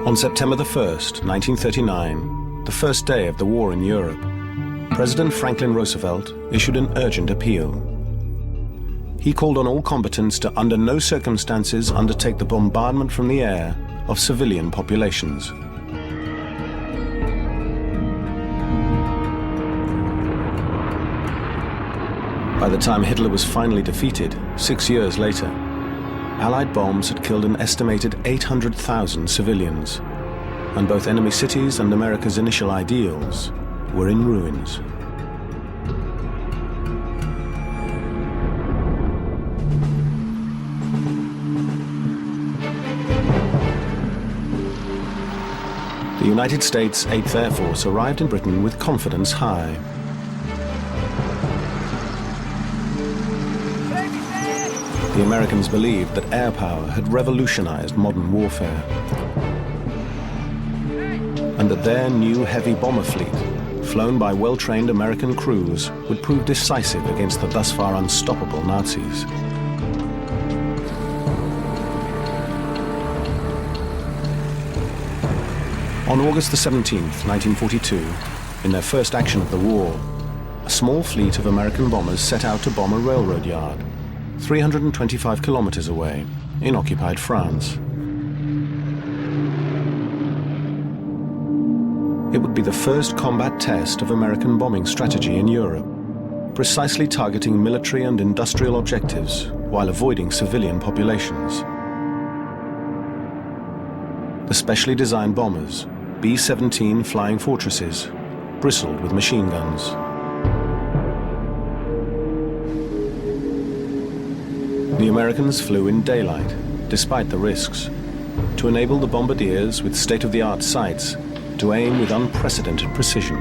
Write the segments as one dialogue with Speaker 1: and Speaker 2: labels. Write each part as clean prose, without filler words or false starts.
Speaker 1: On September the 1st, 1939, the first day of the war in Europe, President Franklin Roosevelt issued an urgent appeal. He called on all combatants to, under no circumstances, undertake the bombardment from the air of civilian populations. By the time Hitler was finally defeated, 6 years later, Allied bombs had killed an estimated 800,000 civilians, and both enemy cities and America's initial ideals were in ruins. The United States 8th Air Force arrived in Britain with confidence high. The Americans believed that air power had revolutionized modern warfare, and that their new heavy bomber fleet, flown by well-trained American crews, would prove decisive against the thus far unstoppable Nazis. On August the 17th, 1942, in their first action of the war, a small fleet of American bombers set out to bomb a railroad yard 325 kilometers away in occupied France. It would be the first combat test of American bombing strategy in Europe, precisely targeting military and industrial objectives while avoiding civilian populations. The specially designed bombers, B-17 Flying Fortresses, bristled with machine guns. The Americans flew in daylight, despite the risks, to enable the bombardiers with state-of-the-art sights to aim with unprecedented precision.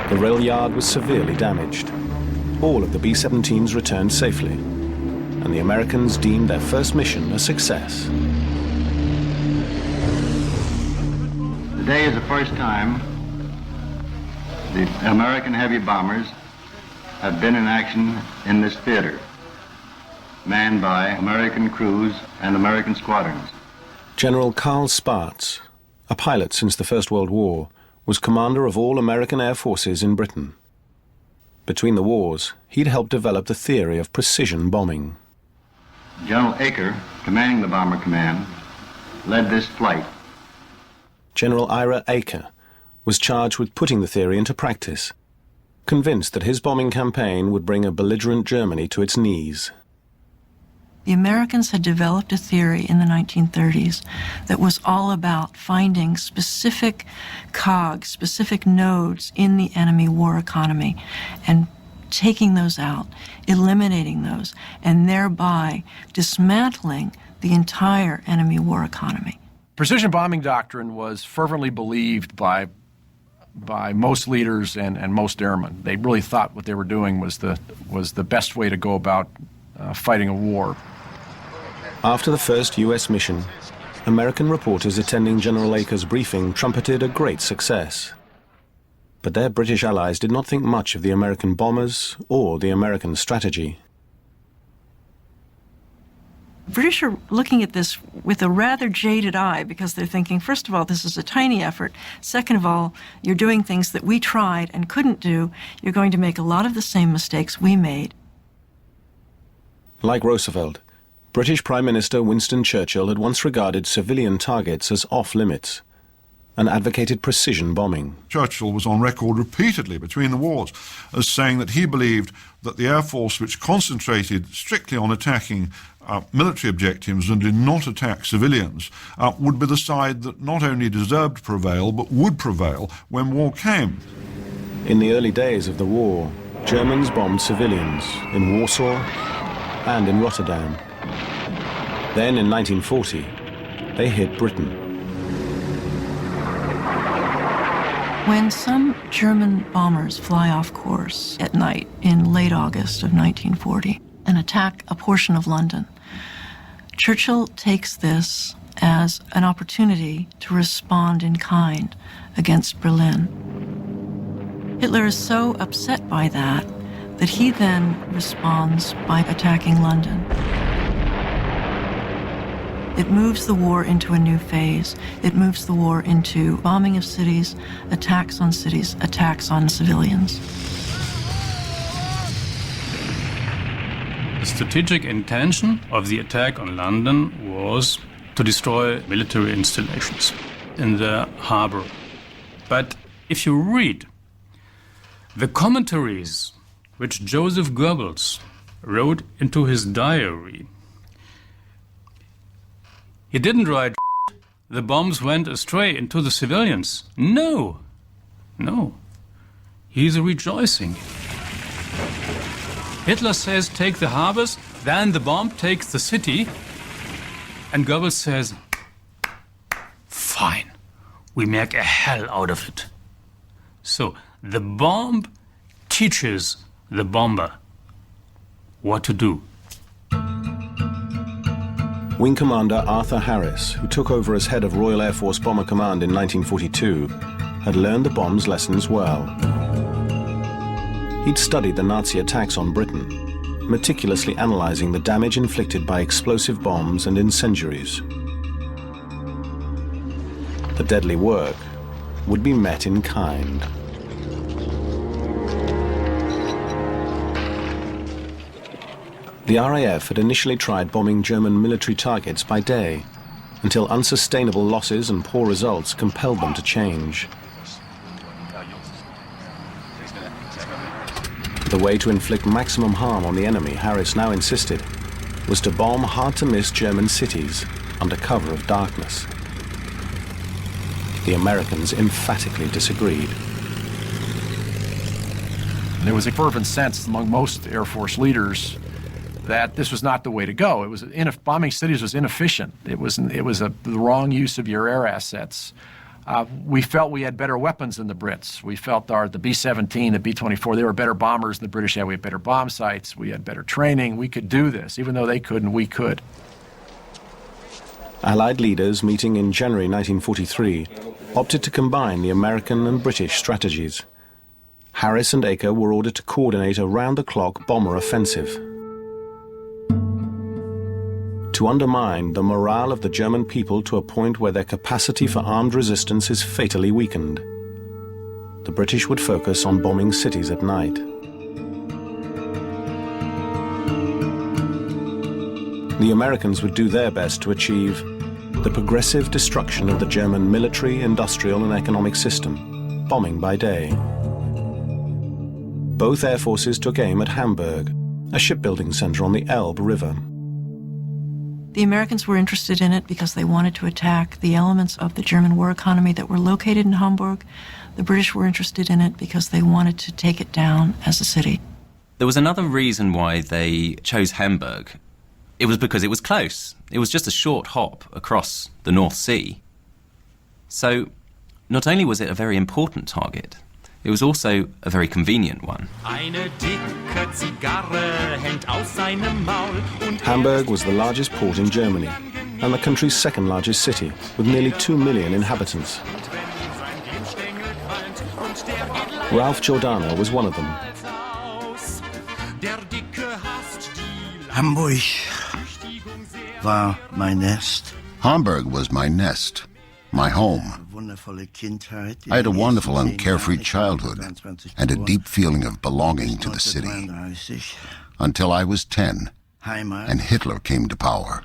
Speaker 1: The rail yard was severely damaged. All of the B-17s returned safely, and the Americans deemed their first mission a success.
Speaker 2: Today is the first time the American heavy bombers have been in action in this theater, manned by American crews and American squadrons.
Speaker 1: General Carl Spaatz, a pilot since the First World War, was commander of all American air forces in Britain. Between the wars, he'd helped develop the theory of precision bombing.
Speaker 2: General Aker, commanding the Bomber Command, led this flight.
Speaker 1: General Ira Aker was charged with putting the theory into practice, convinced that his bombing campaign would bring a belligerent Germany to its knees.
Speaker 3: The Americans had developed a theory in the 1930s that was all about finding specific cogs, specific nodes in the enemy war economy, and taking those out, eliminating those, and thereby dismantling the entire enemy war economy.
Speaker 4: Precision bombing doctrine was fervently believed by most leaders and most airmen. They really thought what they were doing was the best way to go about fighting a war.
Speaker 1: After the first U.S. mission, American reporters attending General Aker's briefing trumpeted a great success. But their British allies did not think much of the American bombers or the American strategy.
Speaker 3: British are looking at this with a rather jaded eye because they're thinking, first of all, this is a tiny effort. Second of all, you're doing things that we tried and couldn't do. You're going to make a lot of the same mistakes we made.
Speaker 1: Like Roosevelt, British Prime Minister Winston Churchill had once regarded civilian targets as off-limits and advocated precision bombing.
Speaker 5: Churchill was on record repeatedly between the wars as saying that he believed that the Air Force, which concentrated strictly on attacking military objectives and did not attack civilians, would be the side that not only deserved to prevail, but would prevail when war came.
Speaker 1: In the early days of the war, Germans bombed civilians in Warsaw and in Rotterdam. Then in 1940, they hit Britain.
Speaker 3: When some German bombers fly off course at night in late August of 1940 and attack a portion of London, Churchill takes this as an opportunity to respond in kind against Berlin. Hitler is so upset by that he then responds by attacking London. It moves the war into a new phase. It moves the war into bombing of cities, attacks on civilians.
Speaker 6: The strategic intention of the attack on London was to destroy military installations in the harbor. But if you read the commentaries which Joseph Goebbels wrote into his diary, he didn't write the bombs went astray into the civilians. No. He's rejoicing. Hitler says, take the harbors, then the bomb takes the city, and Goebbels says, fine, we make a hell out of it. So the bomb teaches the bomber what to do.
Speaker 1: Wing Commander Arthur Harris, who took over as head of Royal Air Force Bomber Command in 1942, had learned the bomb's lessons well. He'd studied the Nazi attacks on Britain, meticulously analyzing the damage inflicted by explosive bombs and incendiaries. The deadly work would be met in kind. The RAF had initially tried bombing German military targets by day, until unsustainable losses and poor results compelled them to change. The way to inflict maximum harm on the enemy, Harris now insisted, was to bomb hard-to-miss German cities under cover of darkness. The Americans emphatically disagreed.
Speaker 4: There was a fervent sense among most Air Force leaders that this was not the way to go. It was bombing cities was inefficient. It was the wrong use of your air assets. We felt we had better weapons than the Brits. We felt the B-17, the B-24, they were better bombers than the British had. We had better bomb sites. We had better training. We could do this. Even though they couldn't, we could.
Speaker 1: Allied leaders meeting in January 1943 opted to combine the American and British strategies. Harris and Aker were ordered to coordinate a round-the-clock bomber offensive to undermine the morale of the German people to a point where their capacity for armed resistance is fatally weakened. The British would focus on bombing cities at night. The Americans would do their best to achieve the progressive destruction of the German military, industrial, and economic system, bombing by day. Both air forces took aim at Hamburg, a shipbuilding center on the Elbe River.
Speaker 3: The Americans were interested in it because they wanted to attack the elements of the German war economy that were located in Hamburg. The British were interested in it because they wanted to take it down as a city.
Speaker 7: There was another reason why they chose Hamburg. It was because it was close. It was just a short hop across the North Sea. So not only was it a very important target, it was also a very convenient one.
Speaker 1: Hamburg was the largest port in Germany and the country's second largest city, with nearly 2 million inhabitants. Ralph Giordano was one of them.
Speaker 8: Hamburg war mein Nest.
Speaker 9: Hamburg was my nest, my home. I had a wonderful and carefree childhood and a deep feeling of belonging to the city, until I was 10 and Hitler came to power.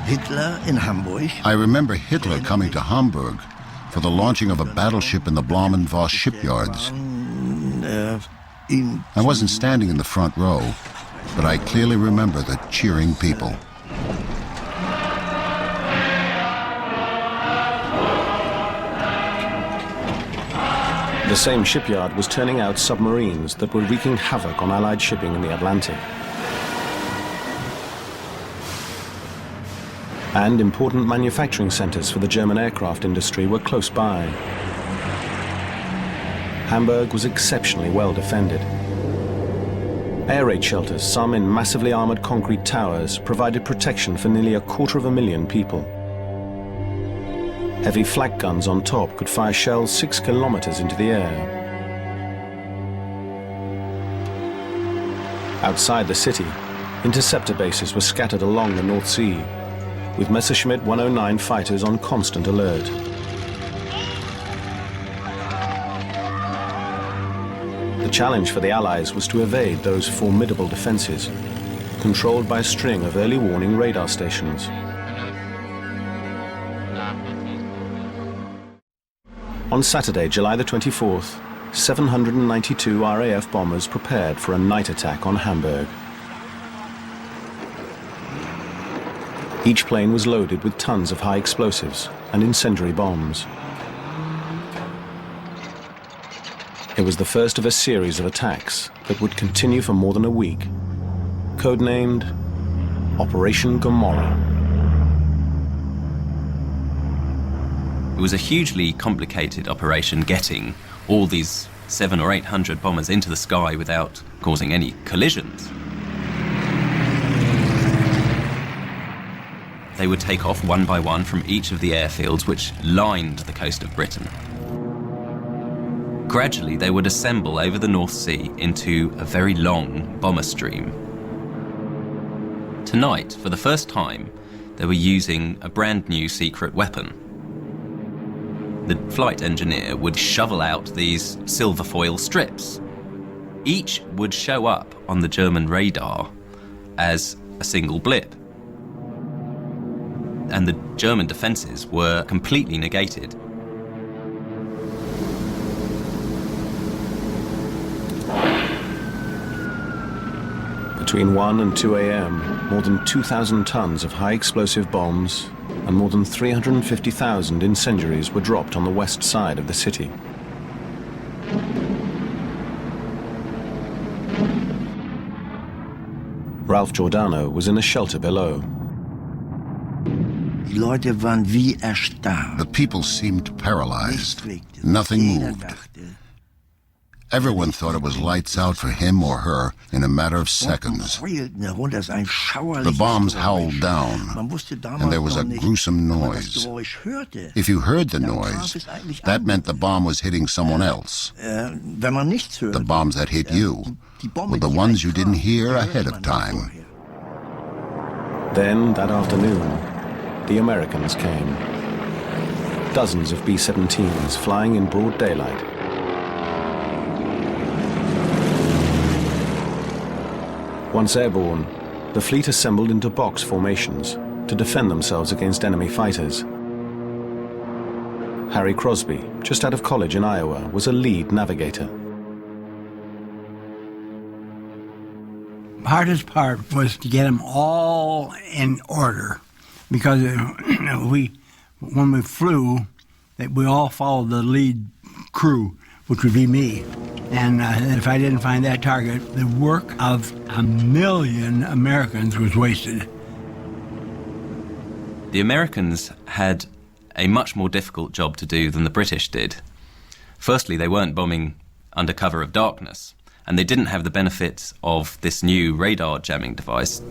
Speaker 8: Hitler in Hamburg?
Speaker 9: I remember Hitler coming to Hamburg for the launching of a battleship in the Blumenvoss shipyards. I wasn't standing in the front row, but I clearly remember the cheering people.
Speaker 1: The same shipyard was turning out submarines that were wreaking havoc on Allied shipping in the Atlantic. And important manufacturing centers for the German aircraft industry were close by. Hamburg was exceptionally well defended. Air raid shelters, some in massively armored concrete towers, provided protection for nearly 250,000 people. Heavy flak guns on top could fire shells 6 kilometers into the air. Outside the city, interceptor bases were scattered along the North Sea, with Messerschmitt 109 fighters on constant alert. The challenge for the Allies was to evade those formidable defenses, controlled by a string of early warning radar stations. On Saturday, July the 24th, 792 RAF bombers prepared for a night attack on Hamburg. Each plane was loaded with tons of high explosives and incendiary bombs. It was the first of a series of attacks that would continue for more than a week, codenamed Operation Gomorrah.
Speaker 7: It was a hugely complicated operation getting all these 700 or 800 bombers into the sky without causing any collisions. They would take off one by one from each of the airfields which lined the coast of Britain. Gradually, they would assemble over the North Sea into a very long bomber stream. Tonight, for the first time, they were using a brand new secret weapon. The flight engineer would shovel out these silver foil strips. Each would show up on the German radar as a single blip. And the German defenses were completely negated.
Speaker 1: Between 1 and 2 a.m., more than 2,000 tons of high explosive bombs and more than 350,000 incendiaries were dropped on the west side of the city. Ralph Giordano was in a shelter below.
Speaker 9: The people seemed paralyzed. Nothing moved. Everyone thought it was lights out for him or her in a matter of seconds. The bombs howled down, and there was a gruesome noise. If you heard the noise, that meant the bomb was hitting someone else. The bombs that hit you were the ones you didn't hear ahead of time.
Speaker 1: Then, that afternoon, the Americans came. Dozens of B-17s flying in broad daylight. Once airborne, the fleet assembled into box formations to defend themselves against enemy fighters. Harry Crosby, just out of college in Iowa, was a lead navigator.
Speaker 10: The hardest part was to get them all in order, because when we flew, we all followed the lead crew, which would be me. And if I didn't find that target, the work of 1 million Americans was wasted.
Speaker 7: The Americans had a much more difficult job to do than the British did. Firstly, they weren't bombing under cover of darkness, and they didn't have the benefits of this new radar jamming device.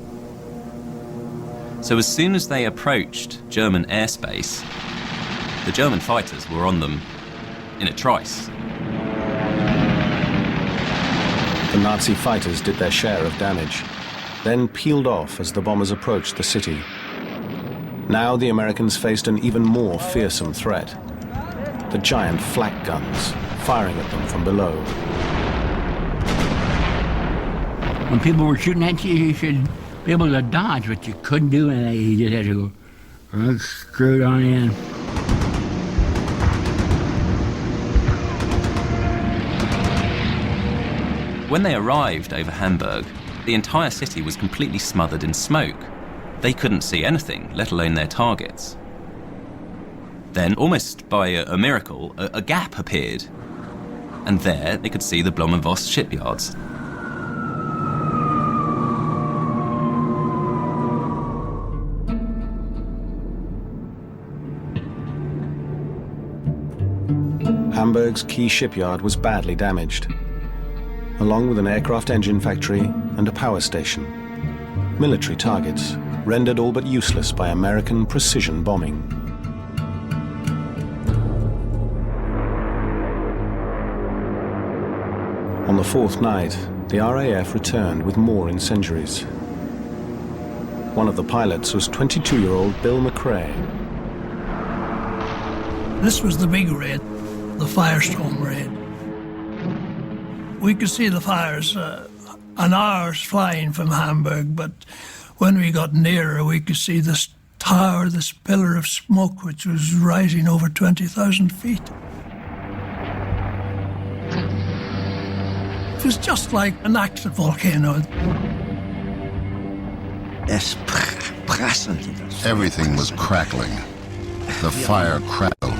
Speaker 7: So as soon as they approached German airspace, the German fighters were on them in a trice.
Speaker 1: The Nazi fighters did their share of damage, then peeled off as the bombers approached the city. Now the Americans faced an even more fearsome threat. The giant flak guns firing at them from below.
Speaker 10: When people were shooting at you, you should be able to dodge, but you couldn't do anything. You just had to go screwed on in.
Speaker 7: When they arrived over Hamburg, the entire city was completely smothered in smoke. They couldn't see anything, let alone their targets. Then, almost by a miracle, a gap appeared. And there they could see the Blommenvoss shipyards.
Speaker 1: Hamburg's key shipyard was badly damaged. along with an aircraft engine factory and a power station. Military targets, rendered all but useless by American precision bombing. On the fourth night, the RAF returned with more incendiaries. One of the pilots was 22-year-old Bill McRae.
Speaker 11: This was the big raid, the Firestorm raid. We could see the fires an hour's flying from Hamburg, but when we got nearer, we could see this tower, this pillar of smoke, which was rising over 20,000 feet. It was just like an active volcano.
Speaker 9: Everything was crackling. The fire crackled.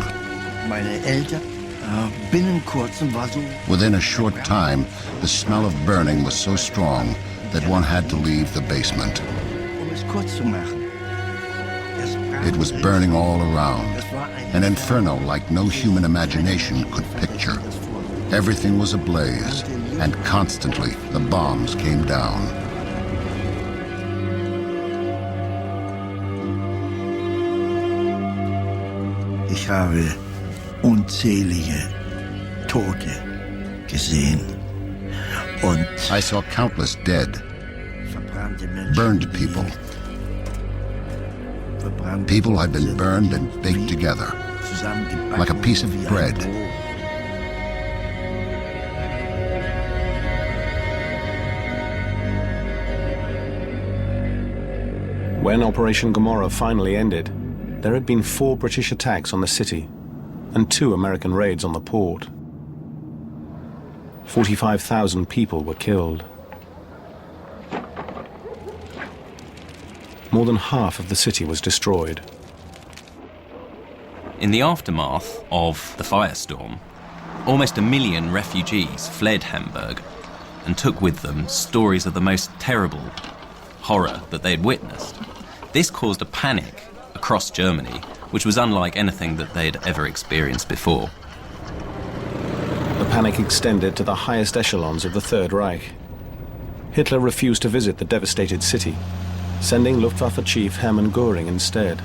Speaker 9: Within a short time, the smell of burning was so strong that one had to leave the basement. It was burning all around, an inferno like no human imagination could picture. Everything was ablaze, and constantly the bombs came down.
Speaker 8: Ich habe unzählige Tote gesehen. Und
Speaker 9: I saw countless dead, burned people. People had been burned and baked together, like a piece of bread.
Speaker 1: When Operation Gomorrah finally ended, there had been 4 British attacks on the city and 2 American raids on the port. 45,000 people were killed. More than half of the city was destroyed.
Speaker 7: In the aftermath of the firestorm, almost 1 million refugees fled Hamburg and took with them stories of the most terrible horror that they had witnessed. This caused a panic across Germany, which was unlike anything that they had ever experienced before.
Speaker 1: The panic extended to the highest echelons of the Third Reich. Hitler refused to visit the devastated city, sending Luftwaffe Chief Hermann Göring instead.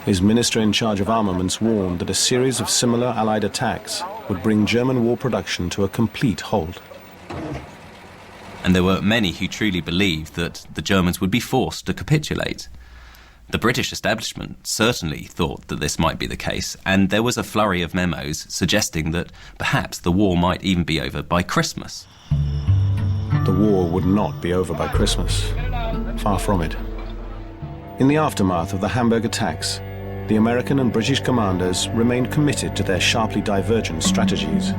Speaker 1: His minister in charge of armaments warned that a series of similar Allied attacks would bring German war production to a complete halt.
Speaker 7: And there were many who truly believed that the Germans would be forced to capitulate. The British establishment certainly thought that this might be the case, and there was a flurry of memos suggesting that perhaps the war might even be over by Christmas.
Speaker 1: The war would not be over by Christmas. Far from it. In the aftermath of the Hamburg attacks, the American and British commanders remained committed to their sharply divergent strategies.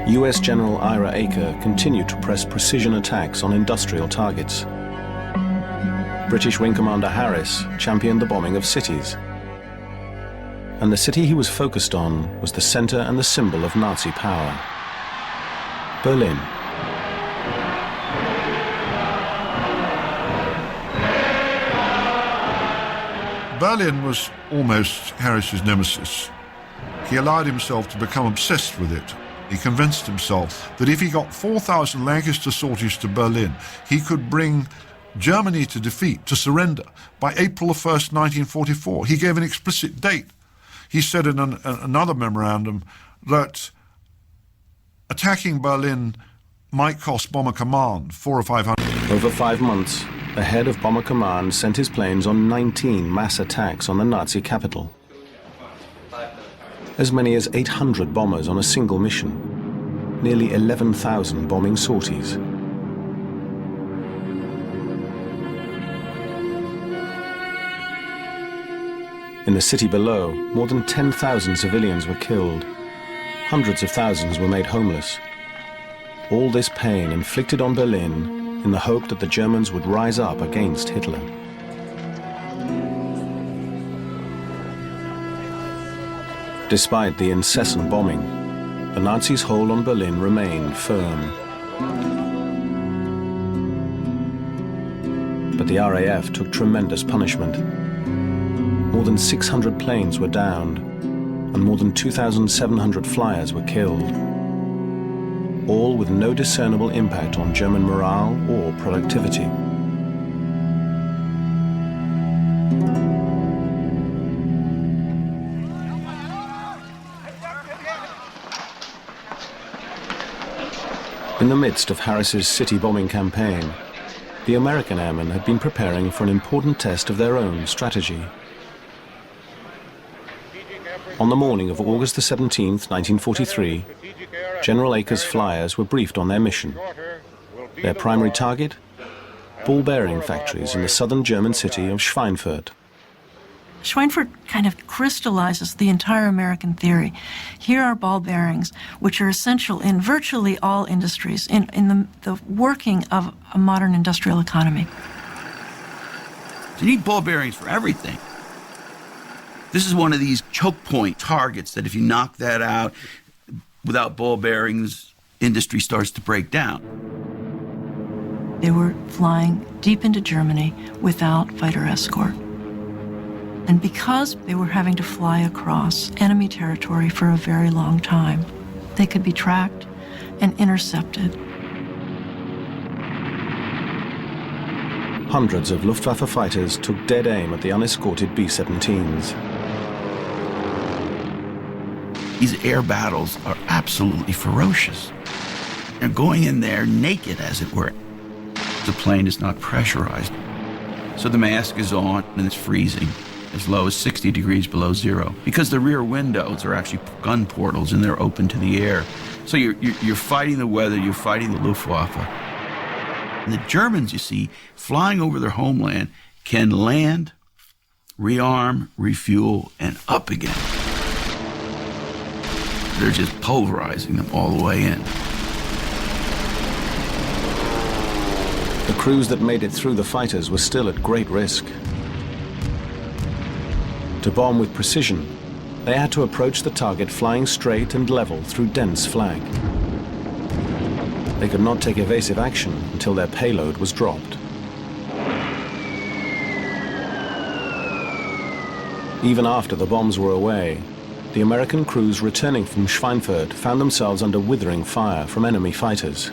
Speaker 1: US General Ira Eaker continued to press precision attacks on industrial targets. British Wing Commander Harris championed the bombing of cities. And the city he was focused on was the center and the symbol of Nazi power: Berlin.
Speaker 5: Berlin was almost Harris's nemesis. He allowed himself to become obsessed with it. He convinced himself that if he got 4,000 Lancaster sorties to Berlin, he could bring Germany to defeat, to surrender, by April 1st, 1944. He gave an explicit date. He said in another memorandum that attacking Berlin might cost Bomber Command 400 or 500.
Speaker 1: Over 5 months, the head of Bomber Command sent his planes on 19 mass attacks on the Nazi capital. As many as 800 bombers on a single mission, nearly 11,000 bombing sorties. In the city below, more than 10,000 civilians were killed. Hundreds of thousands were made homeless. All this pain inflicted on Berlin in the hope that the Germans would rise up against Hitler. Despite the incessant bombing, the Nazis' hold on Berlin remained firm. But the RAF took tremendous punishment. more than 600 planes were downed, and more than 2,700 flyers were killed, all with no discernible impact on German morale or productivity. In the midst of Harris's city bombing campaign, the American airmen had been preparing for an important test of their own strategy. On the morning of August the 17th, 1943, General Eaker's flyers were briefed on their mission. Their primary target? Ball bearing factories in the southern German city of Schweinfurt.
Speaker 3: Schweinfurt kind of crystallizes the entire American theory. Here are ball bearings, which are essential in virtually all industries, in the working of a modern industrial economy.
Speaker 12: You need ball bearings for everything. This is one of these choke point targets that if you knock that out, without ball bearings, industry starts to break down.
Speaker 3: They were flying deep into Germany without fighter escort. And because they were having to fly across enemy territory for a very long time, they could be tracked and intercepted.
Speaker 1: Hundreds of Luftwaffe fighters took dead aim at the unescorted B-17s.
Speaker 12: These air battles are absolutely ferocious. They're going in there naked, as it were. The plane is not pressurized, so the mask is on and it's freezing, as low as 60 degrees below zero, because the rear windows are actually gun portals and they're open to the air. So you're fighting the weather, you're fighting the Luftwaffe. And the Germans, you see, flying over their homeland, can land, rearm, refuel, and up again. They're just pulverizing them all the way in.
Speaker 1: The crews that made it through the fighters were still at great risk. To bomb with precision, they had to approach the target flying straight and level through dense flag. They could not take evasive action until their payload was dropped. Even after the bombs were away, the American crews returning from Schweinfurt found themselves under withering fire from enemy fighters.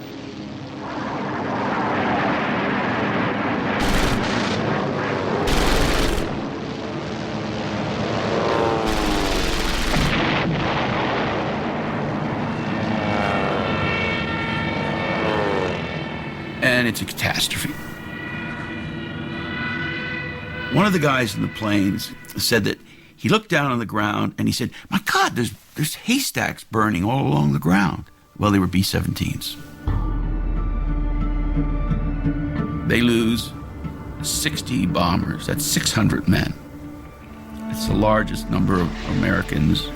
Speaker 12: And it's a catastrophe. One of the guys in the planes said that he looked down on the ground and he said, "My God, there's haystacks burning all along the ground." Well, they were B-17s. They lose 60 bombers. That's 600 men. It's the largest number of Americans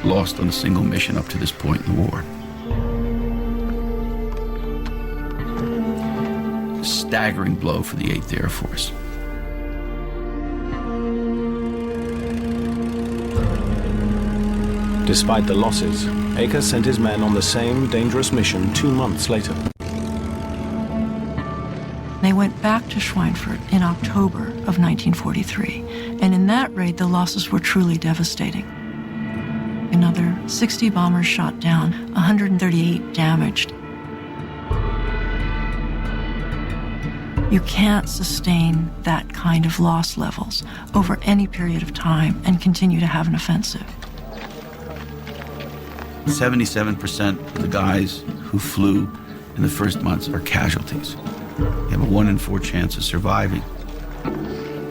Speaker 12: lost on a single mission up to this point in the war. A staggering blow for the 8th Air Force.
Speaker 1: Despite the losses, Eaker sent his men on the same dangerous mission 2 months later.
Speaker 3: They went back to Schweinfurt in October of 1943, and in that raid the losses were truly devastating. Another 60 bombers shot down, 138 damaged. You can't sustain that kind of loss levels over any period of time and continue to have an offensive.
Speaker 12: 77% of the guys who flew in the first months are casualties. You have a 1 in 4 chance of surviving.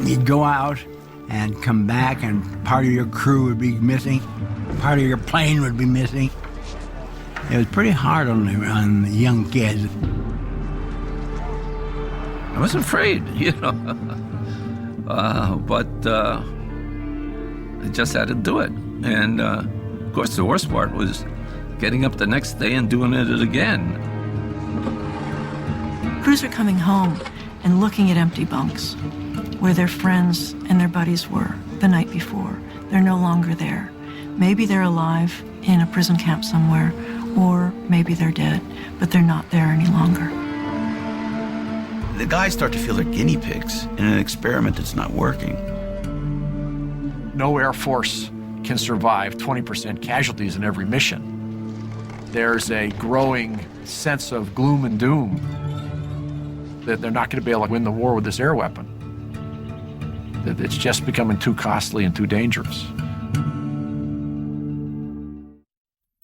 Speaker 10: You'd go out and come back and part of your crew would be missing, part of your plane would be missing. It was pretty hard on the young kids.
Speaker 13: I was afraid, but I just had to do it. And of course, the worst part was getting up the next day and doing it again.
Speaker 3: Crews are coming home and looking at empty bunks where their friends and their buddies were the night before. They're no longer there. Maybe they're alive in a prison camp somewhere, or maybe they're dead, but they're not there any longer.
Speaker 12: The guys start to feel they're guinea pigs in an experiment that's not working.
Speaker 4: no Air Force can survive 20% casualties in every mission. There's a growing sense of gloom and doom that they're not going to be able to win the war with this air weapon. That it's just becoming too costly and too dangerous.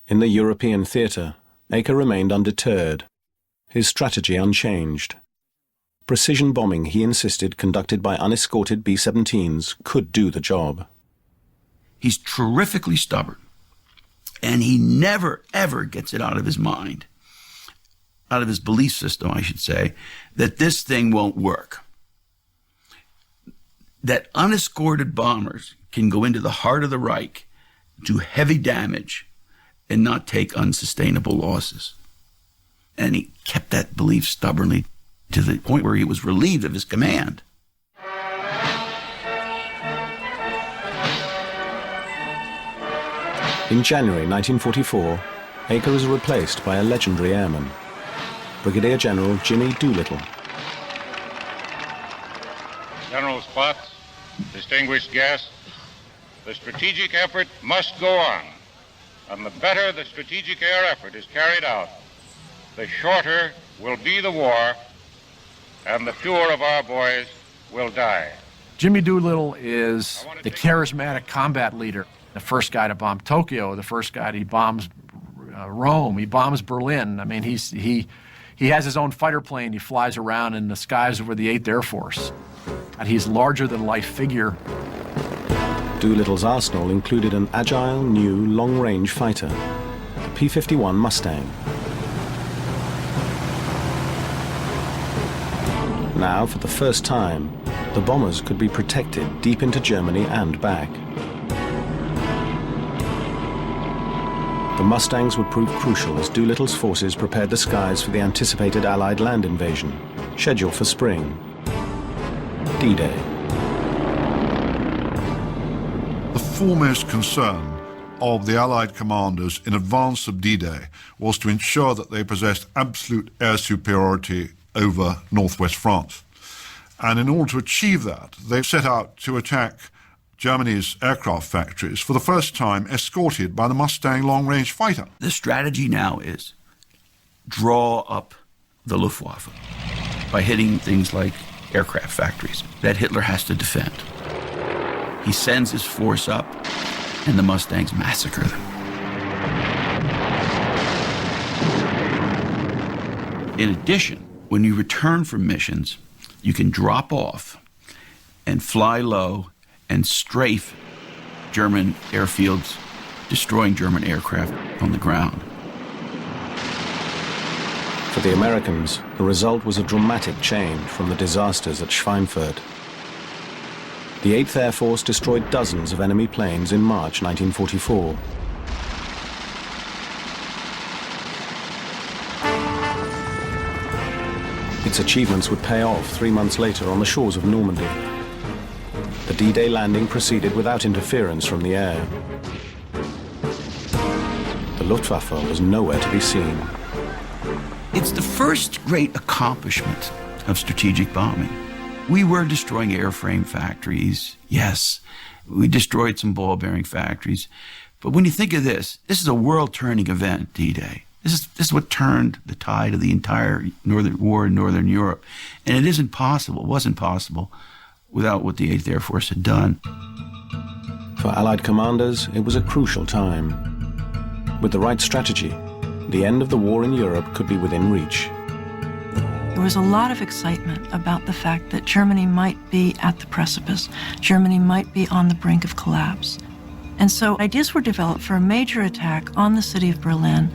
Speaker 1: In the European theatre, Aker remained undeterred, his strategy unchanged. Precision bombing, he insisted, conducted by unescorted B-17s could do the job.
Speaker 12: He's terrifically stubborn, and he never, ever gets it out of his mind, out of his belief system, I should say, that this thing won't work. That unescorted bombers can go into the heart of the Reich, do heavy damage, and not take unsustainable losses. And he kept that belief stubbornly to the point where he was relieved of his command.
Speaker 1: In January 1944, Aker is replaced by a legendary airman, Brigadier General Jimmy Doolittle.
Speaker 14: General Spots, distinguished guests, the strategic effort must go on, and the better the strategic air effort is carried out, the shorter will be the war, and the fewer of our boys will die.
Speaker 4: Jimmy Doolittle is the charismatic combat leader, the first guy to bomb Tokyo, the first guy he bombs Rome, he bombs Berlin. I mean, he has his own fighter plane. He flies around in the skies over the 8th Air Force. And he's a larger-than-life figure.
Speaker 1: Doolittle's arsenal included an agile, new, long-range fighter, the P-51 Mustang. Now, for the first time, the bombers could be protected deep into Germany and back. The Mustangs would prove crucial as Doolittle's forces prepared the skies for the anticipated Allied land invasion, scheduled for spring. D-Day.
Speaker 5: The foremost concern of the Allied commanders in advance of D-Day was to ensure that they possessed absolute air superiority over northwest France. And in order to achieve that, they set out to attack Germany's aircraft factories, for the first time escorted by the Mustang long-range fighter.
Speaker 12: The strategy now is draw up the Luftwaffe by hitting things like aircraft factories that Hitler has to defend. He sends his force up, and the Mustangs massacre them. In addition, when you return from missions, you can drop off and fly low and strafe German airfields, destroying German aircraft on the ground.
Speaker 1: For the Americans, the result was a dramatic change from the disasters at Schweinfurt. The 8th Air Force destroyed dozens of enemy planes in March 1944. Its achievements would pay off 3 months later on the shores of Normandy. The D-Day landing proceeded without interference from the air. The Luftwaffe was nowhere to be seen.
Speaker 12: It's the first great accomplishment of strategic bombing. We were destroying airframe factories, yes. We destroyed some ball bearing factories. But when you think of this is a world-turning event, D-Day. This is what turned the tide of the entire war in Northern Europe. And it wasn't possible without what the 8th Air Force had done.
Speaker 1: For Allied commanders, it was a crucial time. With the right strategy, the end of the war in Europe could be within reach.
Speaker 3: There was a lot of excitement about the fact that Germany might be at the precipice. Germany might be on the brink of collapse. And so ideas were developed for a major attack on the city of Berlin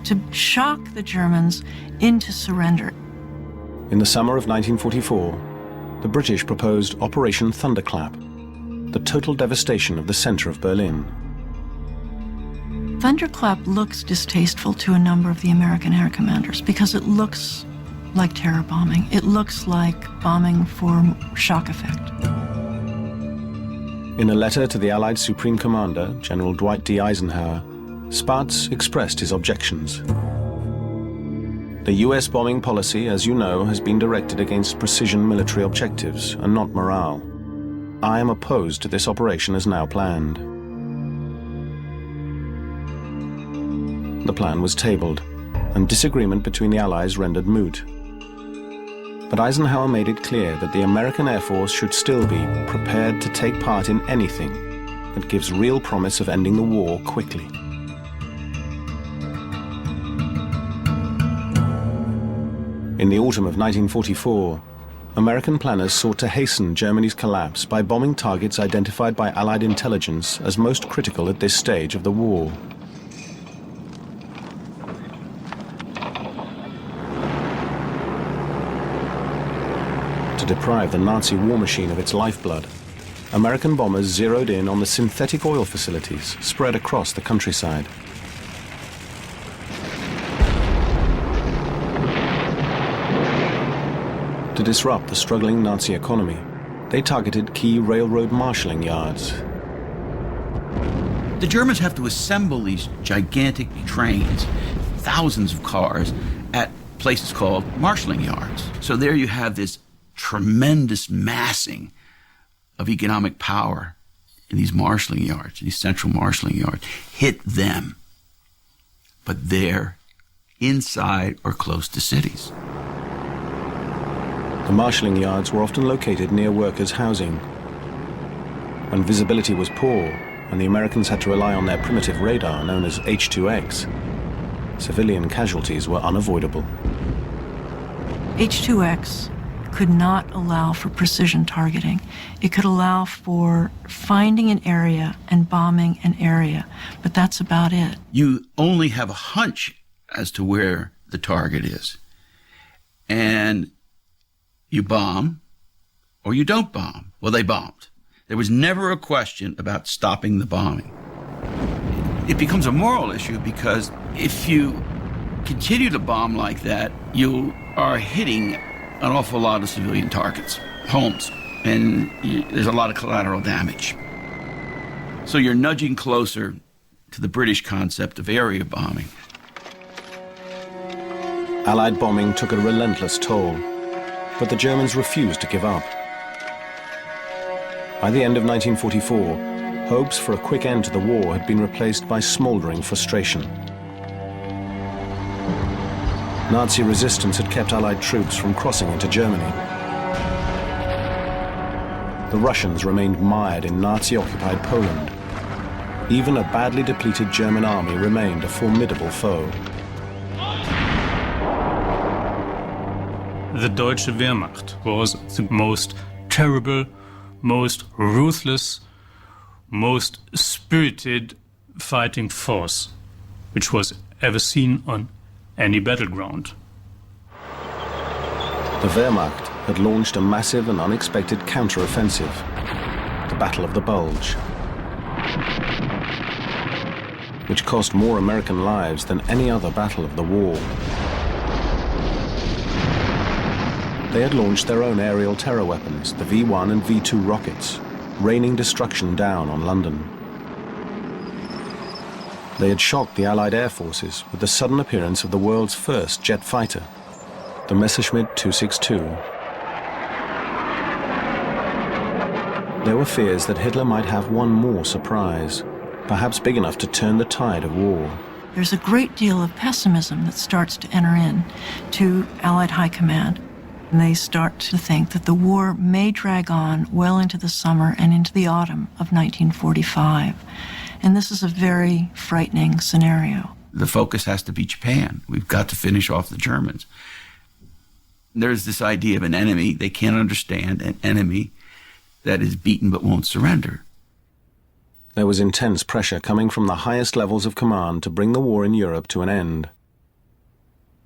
Speaker 3: to shock the Germans into surrender.
Speaker 1: In the summer of 1944, the British proposed Operation Thunderclap, the total devastation of the center of Berlin.
Speaker 3: Thunderclap looks distasteful to a number of the American air commanders because it looks like terror bombing. It looks like bombing for shock effect.
Speaker 1: In a letter to the Allied Supreme Commander, General Dwight D. Eisenhower, Spaatz expressed his objections. The US bombing policy, as you know, has been directed against precision military objectives and not morale. "I am opposed to this operation as now planned." The plan was tabled, and disagreement between the Allies rendered moot. But Eisenhower made it clear that the American Air Force should still be prepared to take part in anything that gives real promise of ending the war quickly. In the autumn of 1944, American planners sought to hasten Germany's collapse by bombing targets identified by Allied intelligence as most critical at this stage of the war. To deprive the Nazi war machine of its lifeblood, American bombers zeroed in on the synthetic oil facilities spread across the countryside. To disrupt the struggling Nazi economy, they targeted key railroad marshalling yards.
Speaker 12: The Germans have to assemble these gigantic trains, thousands of cars, at places called marshalling yards. So there you have this tremendous massing of economic power in these marshalling yards, these central marshalling yards, hit them. But they're inside or close to cities.
Speaker 1: The marshalling yards were often located near workers' housing. When visibility was poor and the Americans had to rely on their primitive radar known as H2X, civilian casualties were unavoidable.
Speaker 3: H2X could not allow for precision targeting. It could allow for finding an area and bombing an area, but that's about it.
Speaker 12: You only have a hunch as to where the target is. And you bomb or you don't bomb. Well, they bombed. There was never a question about stopping the bombing. It becomes a moral issue because if you continue to bomb like that, you are hitting an awful lot of civilian targets, homes, and there's a lot of collateral damage. So you're nudging closer to the British concept of area bombing.
Speaker 1: Allied bombing took a relentless toll, but the Germans refused to give up. By the end of 1944, hopes for a quick end to the war had been replaced by smoldering frustration. Nazi resistance had kept Allied troops from crossing into Germany. The Russians remained mired in Nazi-occupied Poland. Even a badly depleted German army remained a formidable foe.
Speaker 6: The Deutsche Wehrmacht was the most terrible, most ruthless, most spirited fighting force which was ever seen on any battleground.
Speaker 1: The Wehrmacht had launched a massive and unexpected counter-offensive, the Battle of the Bulge, which cost more American lives than any other battle of the war. They had launched their own aerial terror weapons, the V-1 and V-2 rockets, raining destruction down on London. They had shocked the Allied air forces with the sudden appearance of the world's first jet fighter, the Messerschmitt 262. There were fears that Hitler might have one more surprise, perhaps big enough to turn the tide of war.
Speaker 3: There's a great deal of pessimism that starts to enter in to Allied High Command. And they start to think that the war may drag on well into the summer and into the autumn of 1945. And this is a very frightening scenario.
Speaker 12: The focus has to be Japan. We've got to finish off the Germans. There's this idea of an enemy they can't understand, an enemy that is beaten but won't surrender.
Speaker 1: There was intense pressure coming from the highest levels of command to bring the war in Europe to an end.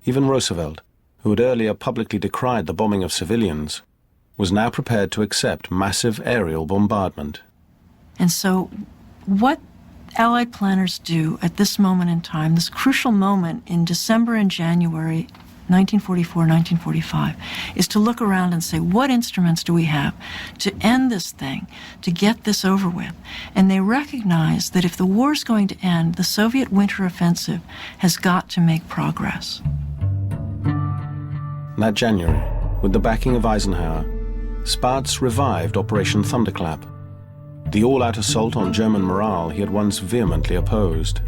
Speaker 1: Even Roosevelt, who had earlier publicly decried the bombing of civilians, was now prepared to accept massive aerial bombardment.
Speaker 3: And so what Allied planners do at this moment in time, this crucial moment in December and January 1944, 1945, is to look around and say, what instruments do we have to end this thing, to get this over with? And they recognize that if the war is going to end, the Soviet winter offensive has got to make progress.
Speaker 1: That January, with the backing of Eisenhower, Spaatz revived Operation Thunderclap, the all-out assault on German morale he had once vehemently opposed.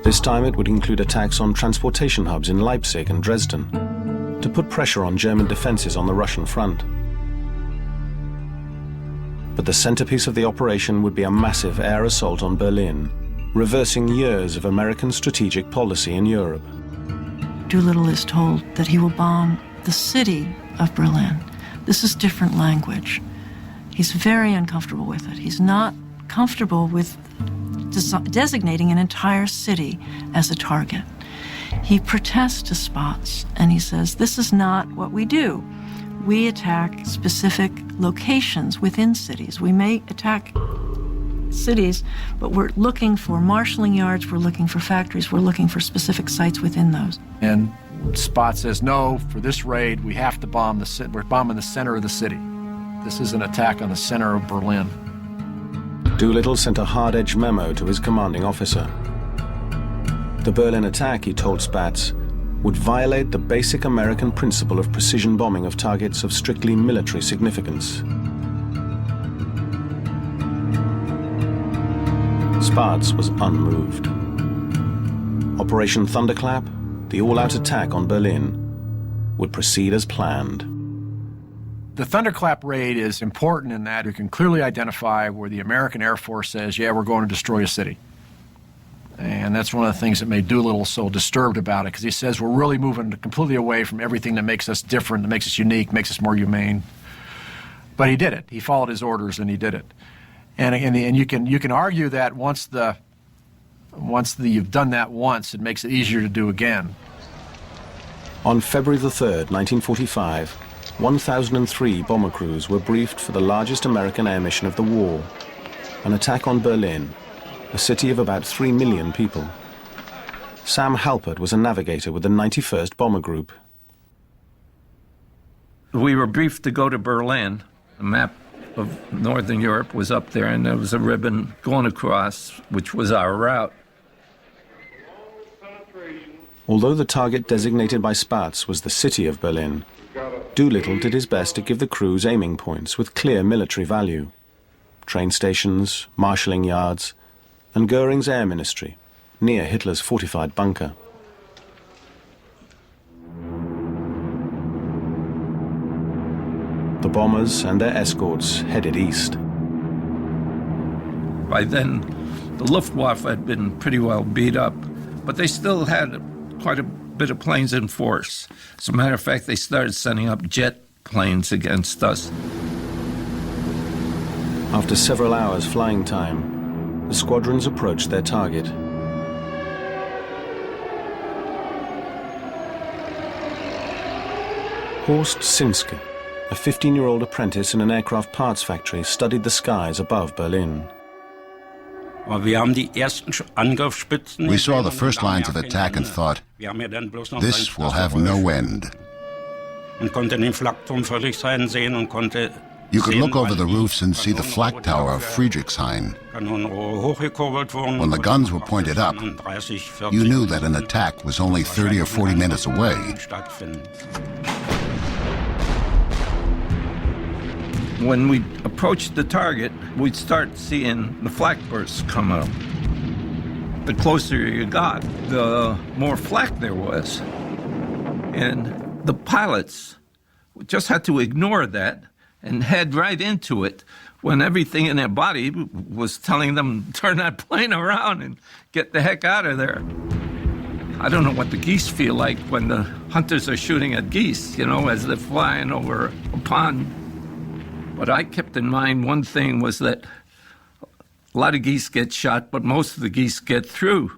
Speaker 1: This time it would include attacks on transportation hubs in Leipzig and Dresden to put pressure on German defenses on the Russian front. But the centerpiece of the operation would be a massive air assault on Berlin, reversing years of American strategic policy in Europe.
Speaker 3: Doolittle is told that he will bomb the city of Berlin. This is different language. He's very uncomfortable with it. He's not comfortable with designating an entire city as a target. He protests to Spaatz and he says, this is not what we do. We attack specific locations within cities. We may attack cities, but we're looking for marshalling yards, we're looking for factories, we're looking for specific sites within those.
Speaker 4: And Spaatz says, no, for this raid, we have to bomb the city. We're bombing the center of the city. This is an attack on the center of Berlin.
Speaker 1: Doolittle sent a hard-edged memo to his commanding officer. The Berlin attack, he told Spaatz, would violate the basic American principle of precision bombing of targets of strictly military significance. Spaatz was unmoved. Operation Thunderclap, the all-out attack on Berlin, would proceed as planned.
Speaker 4: The Thunderclap raid is important in that you can clearly identify where the American Air Force says, yeah, we're going to destroy a city. And that's one of the things that made Doolittle so disturbed about it, because he says we're really moving completely away from everything that makes us different, that makes us unique, makes us more humane. But he did it. He followed his orders and he did it. And you can argue that once you've done that once, it makes it easier to do again.
Speaker 1: On February the 3rd, 1945, 1,003 bomber crews were briefed for the largest American air mission of the war, an attack on Berlin, a city of about 3 million people. Sam Halpert was a navigator with the 91st Bomber Group.
Speaker 13: We were briefed to go to Berlin. A map of Northern Europe was up there, and there was a ribbon going across, which was our route.
Speaker 1: Although the target designated by Spaatz was the city of Berlin, Doolittle did his best to give the crews aiming points with clear military value. Train stations, marshalling yards, and Goering's air ministry, near Hitler's fortified bunker. The bombers and their escorts headed east.
Speaker 13: By then, the Luftwaffe had been pretty well beat up, but they still had quite a bit of planes in force. As a matter of fact, they started sending up jet planes against us.
Speaker 1: After several hours flying time, the squadrons approached their target. Horst Sinske, a 15-year-old apprentice in an aircraft parts factory, studied the skies above Berlin.
Speaker 9: We saw the first lines of attack and thought, this will have no end. You could look over the roofs and see the flak tower of Friedrichshain. When the guns were pointed up, you knew that an attack was only 30 or 40 minutes away.
Speaker 13: When we approached the target, we'd start seeing the flak bursts come up. The closer you got, the more flak there was. And the pilots just had to ignore that and head right into it when everything in their body was telling them, turn that plane around and get the heck out of there. I don't know what the geese feel like when the hunters are shooting at geese, you know, as they're flying over a pond. But I kept in mind one thing was that a lot of geese get shot, but most of the geese get through.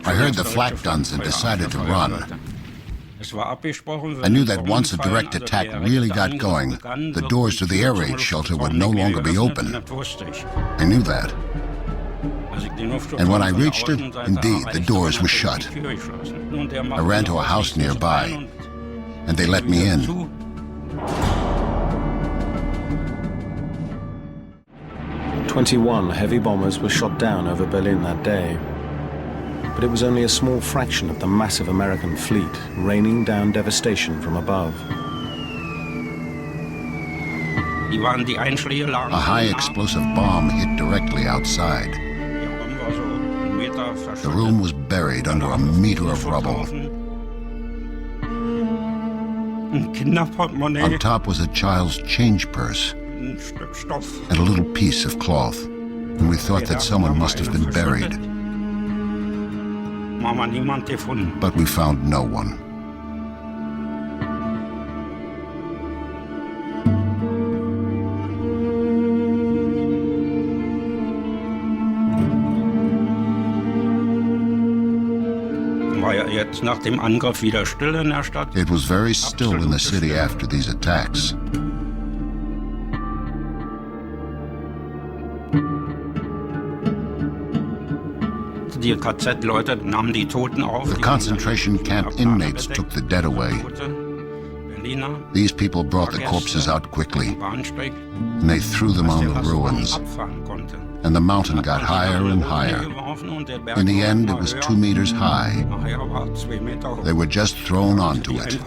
Speaker 9: I heard the flak guns and decided to run. I knew that once a direct attack really got going, the doors to the air raid shelter would no longer be open. I knew that. And when I reached it, indeed, the doors were shut. I ran to a house nearby, and they let me in. "21 heavy bombers were shot down over Berlin that day. But
Speaker 1: but it was only a small fraction of the massive American fleet raining down devastation from above.
Speaker 9: A high explosive bomb hit directly outside. The room was buried under a meter of rubble. On top was a child's change purse and a little piece of cloth, and we thought that someone must have been buried. But we found no one. It was very still in the city after these attacks. The concentration camp inmates took the dead away. These people brought the corpses out quickly, and they threw them on the ruins. And the mountain got higher and higher. In the end, it was 2 meters high. They were just thrown onto it.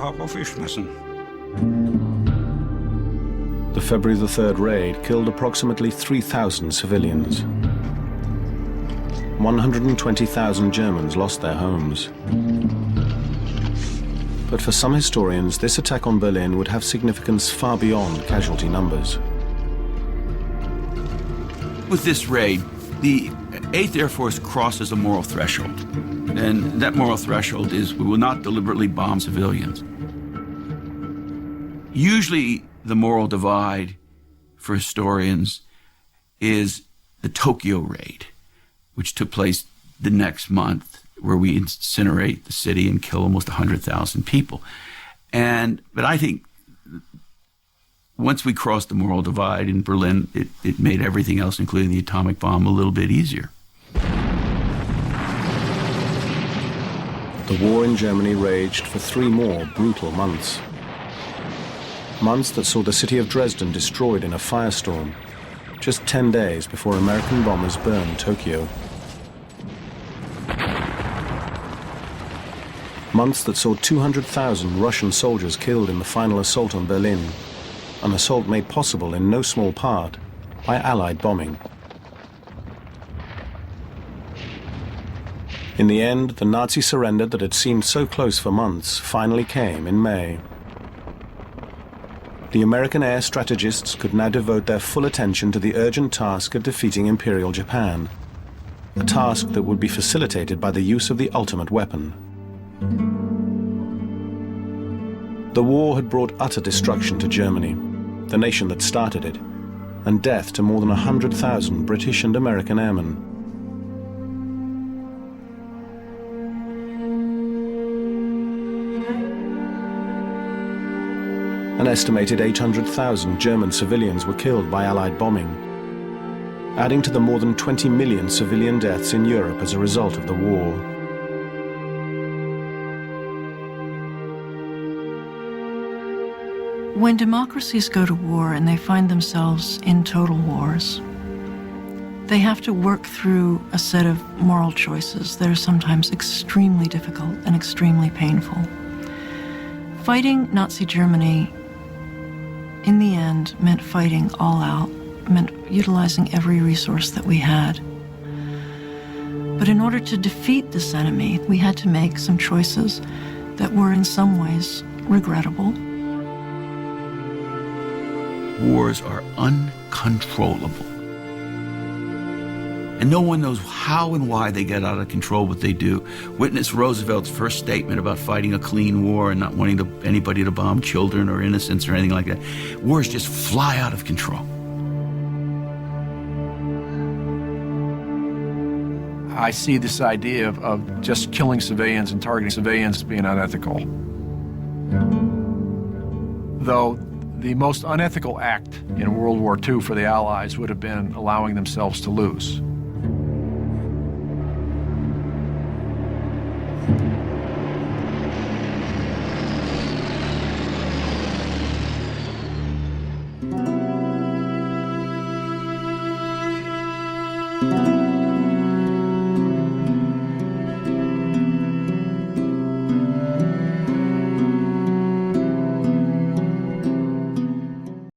Speaker 1: The February the 3rd raid killed approximately 3,000 civilians. 120,000 Germans lost their homes. But for some historians, this attack on Berlin would have significance far beyond casualty numbers.
Speaker 12: With this raid, the 8th Air Force crosses a moral threshold. And that moral threshold is we will not deliberately bomb civilians. Usually the moral divide for historians is the Tokyo raid, which took place the next month, where we incinerate the city and kill almost 100,000 people. But I think once we crossed the moral divide in Berlin, it made everything else, including the atomic bomb, a little bit easier.
Speaker 1: The war in Germany raged for 3 more brutal months. Months that saw the city of Dresden destroyed in a firestorm, just 10 days before American bombers burned Tokyo. Months that saw 200,000 Russian soldiers killed in the final assault on Berlin, an assault made possible in no small part by Allied bombing. In the end, the Nazi surrender that had seemed so close for months finally came in May. The American air strategists could now devote their full attention to the urgent task of defeating Imperial Japan, a task that would be facilitated by the use of the ultimate weapon. The war had brought utter destruction to Germany, the nation that started it, and death to more than 100,000 British and American airmen. An estimated 800,000 German civilians were killed by Allied bombing, adding to the more than 20 million civilian deaths in Europe as a result of the war.
Speaker 3: When democracies go to war and they find themselves in total wars, they have to work through a set of moral choices that are sometimes extremely difficult and extremely painful. Fighting Nazi Germany, in the end, meant fighting all out, meant utilizing every resource that we had. But in order to defeat this enemy, we had to make some choices that were in some ways regrettable.
Speaker 12: Wars are uncontrollable. And no one knows how and why they get out of control, but they do. Witness Roosevelt's first statement about fighting a clean war and not wanting anybody to bomb children or innocents or anything like that. Wars just fly out of control.
Speaker 4: I see this idea of just killing civilians and targeting civilians as being unethical. Though the most unethical act in World War II for the Allies would have been allowing themselves to lose.